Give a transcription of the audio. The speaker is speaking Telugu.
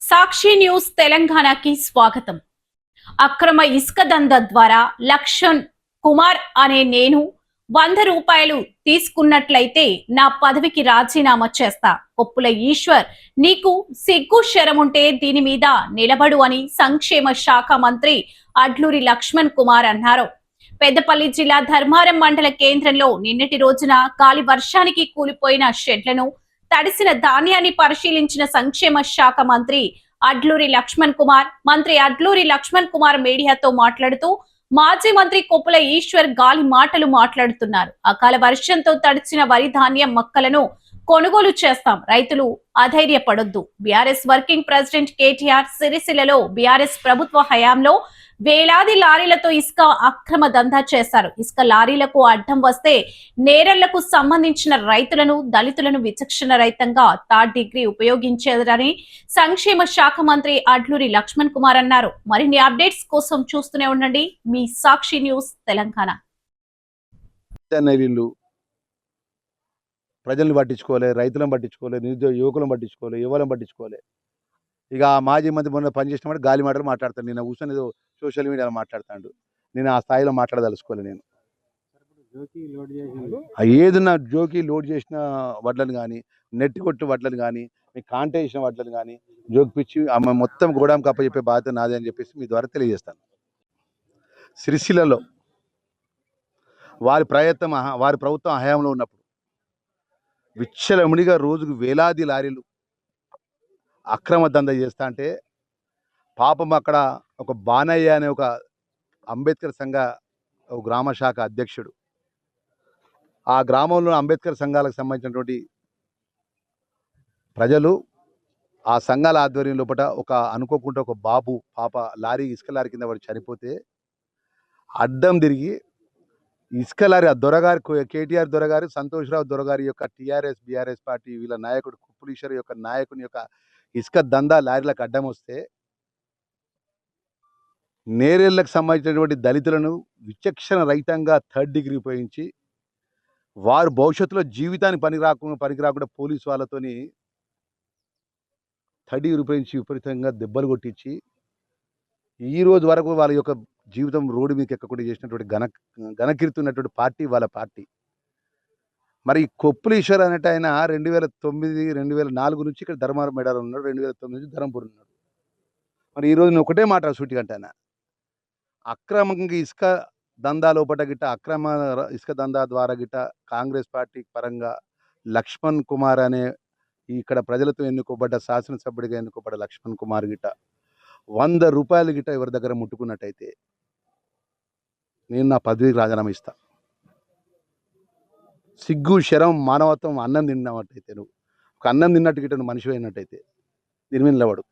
సాక్షి న్యూస్ తెలంగాణకి స్వాగతం. అక్రమ ఇసుక దందా ద్వారా లక్ష్మణ్ కుమార్ అనే నేను 100 రూపాయలు తీసుకున్నట్లయితే నా పదవికి రాజీనామా చేస్తా. కొప్పుల ఈశ్వర్, నీకు సిగ్గు శరముంటే దీని మీద నిలబడు అని సంక్షేమ శాఖ మంత్రి అడ్లూరి లక్ష్మణ్ కుమార్ అన్నారు. పెద్దపల్లి జిల్లా ధర్మారం మండల కేంద్రంలో నిన్నటి రోజున గాలి వర్షానికి కూలిపోయిన షెడ్లను, తడిసిన ధాన్యాన్ని పరిశీలించిన సంక్షేమ శాఖ మంత్రి అడ్లూరి లక్ష్మణ్ కుమార్ మీడియాతో మాట్లాడుతూ మాజీ మంత్రి కొప్పుల ఈశ్వర్ గాలి మాటలు మాట్లాడుతున్నారు. అకాల వర్షంతో తడిచిన వరి ధాన్యం మొక్కలను కొనుగోలు చేస్తాం, రైతులు అధైర్యపడొద్దు. బీఆర్ఎస్ వర్కింగ్ ప్రెసిడెంట్ కేటీఆర్ సిరిసిల్లలో బీఆర్ఎస్ ప్రభుత్వ హయాంలో వేలాది లారీలతో ఇసుక అక్రమ దందా చేశారు. ఇసుక లారీలకు అడ్డం వస్తే నేరళ్లకు సంబంధించిన రైతులను, దళితులను విచక్షణ రహితంగా థర్డ్ డిగ్రీ ఉపయోగించేదని సంక్షేమ శాఖ మంత్రి అడ్లూరి లక్ష్మణ్ కుమార్ అన్నారు. మరిన్ని అప్డేట్స్ కోసం చూస్తూనే ఉండండి మీ సాక్షి న్యూస్ తెలంగాణ. ప్రజలను పట్టించుకోలే, రైతులను పట్టించుకోలే, నిరుద్యోగ యువకులను పట్టించుకోలే, యువలను పట్టించుకోలే. ఇక మాజీ మంత్రి మొన్న పనిచేసినప్పుడు గాలి మాటలు మాట్లాడతాను. నేను కూర్చొని ఏదో సోషల్ మీడియాలో మాట్లాడుతాడు. నేను ఆ స్థాయిలో మాట్లాడదలుచుకోలే. నేను ఏదన్నా జోకి లోడ్ చేసిన వడ్లను కానీ, నెట్ కొట్టు వడ్లను కానీ, మీకు కాంటే చేసిన వడ్లను కానీ జోకిపిచ్చి మొత్తం గోడాం కప్ప చెప్పే బాధ్యత నాదే అని చెప్పేసి మీ ద్వారా తెలియజేస్తాను. సిరిసిల్లలో వారి ప్రభుత్వం హయాంలో ఉన్నప్పుడు విచ్చలముడిగా రోజుకు వేలాది లారీలు అక్రమ దందా చేస్తా అంటే పాపం అక్కడ ఒక బానయ్య అనే ఒక అంబేద్కర్ సంఘ గ్రామ శాఖ అధ్యక్షుడు, ఆ గ్రామంలో అంబేద్కర్ సంఘాలకు సంబంధించినటువంటి ప్రజలు ఆ సంఘాల ఆధ్వర్యం లోపల అనుకోకుండా ఒక బాబు పాప ఇసుక లారీ కింద వాడు చనిపోతే అడ్డం తిరిగి ఇసుక లారీ ఆ దొరగారి కేటీఆర్ దొరగారు, సంతోష్రావు దొరగారి యొక్క టీఆర్ఎస్ బీఆర్ఎస్ పార్టీ వీళ్ళ నాయకుడు కుప్పులీశ్వర్ యొక్క నాయకుని యొక్క ఇసుక దందా లారీలకు అడ్డం వస్తే నేరేళ్లకు సంబంధించినటువంటి దళితులను విచక్షణ రహితంగా థర్డ్ డిగ్రీ ఉపయోగించి వారు భవిష్యత్తులో జీవితాన్ని పనికి రాకుండా పోలీసు వాళ్ళతోని థర్డ్ డిగ్రీ ఉపయోగించి విపరీతంగా దెబ్బలు కొట్టించి ఈ రోజు వరకు వాళ్ళ యొక్క జీవితం రోడ్డు మీకు ఎక్కకుండా చేసినటువంటి ఘనకీర్తి ఉన్నటువంటి పార్టీ వాళ్ళ పార్టీ. మరి కొప్పులీశ్వర్ అనేట ఆయన 2004 నుంచి ఇక్కడ ధర్మారం మేడారం ఉన్నాడు, 2009 నుంచి ధర్మపురం ఉన్నాడు. మరి ఈరోజు నేను ఒకటే మాట సూటిగా అంటాను, అక్రమంగా ఇసుక దందా లోపల గిట్ట అక్రమ ఇసుక దందా ద్వారా గిట్ట కాంగ్రెస్ పార్టీ పరంగా లక్ష్మణ్ కుమార్ అనే ఇక్కడ ప్రజలతో ఎన్నుకోబడ్డ శాసనసభ్యుడిగా ఎన్నుకోబడ్డ లక్ష్మణ్ కుమార్ గిట్ట 100 రూపాయలు గిట్ట ఎవరి దగ్గర ముట్టుకున్నట్టయితే నేను నా పదవికి రాజీనామా ఇస్తా. సిగ్గు శరం మానవత్వం అన్నం తిన్నట్టయితే, నువ్వు ఒక అన్నం తిన్నట్టు గిట్ట నువ్వు మనిషి అయినట్టయితే దీని మీద నిలబడు.